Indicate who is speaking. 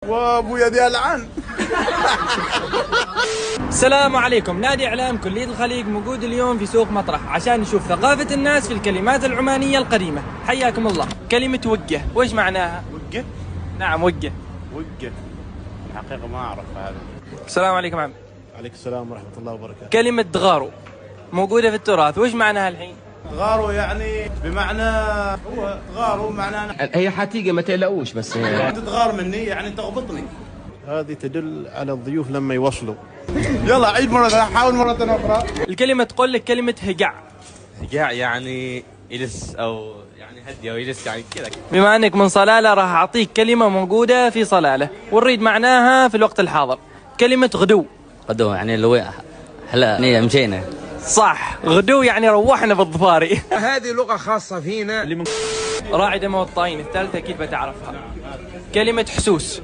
Speaker 1: وابويا ذي العن.
Speaker 2: السلام عليكم. نادي إعلام كلية الخليج موجود اليوم في سوق مطرح عشان نشوف ثقافة الناس في الكلمات العمانية القديمة. حياكم الله. كلمة وقة وإيش معناها؟
Speaker 1: وقة؟
Speaker 2: نعم وقة.
Speaker 1: وقة الحقيقة ما أعرف هذا.
Speaker 2: السلام عليكم عم.
Speaker 1: عليك السلام ورحمة الله وبركاته.
Speaker 2: كلمة دغارو موجودة في التراث وإيش معناها الحين؟
Speaker 1: غارو يعني بمعنى هو غارو معناه
Speaker 3: هي حتيجي ما تقلقوش بس
Speaker 1: انت تغار مني يعني تغبطني. هذه تدل على الضيوف لما يوصلوا. يلا عيد مرة حاول مرة أخرى.
Speaker 2: الكلمة تقول لك كلمة هقع.
Speaker 4: هقع يعني يجلس او يعني هدي او يجلس يعني كذا.
Speaker 2: بما انك من صلالة راح اعطيك كلمة موجودة في صلالة ونريد معناها في الوقت الحاضر. كلمة غدو.
Speaker 5: غدو يعني اللي هلا مشينا.
Speaker 2: صح، غدو يعني روحنا بالظفاري.
Speaker 3: هذه لغة خاصة فينا.
Speaker 2: راعي دم والطاين الثالثة اكيد بتعرفها. كلمة حسوس.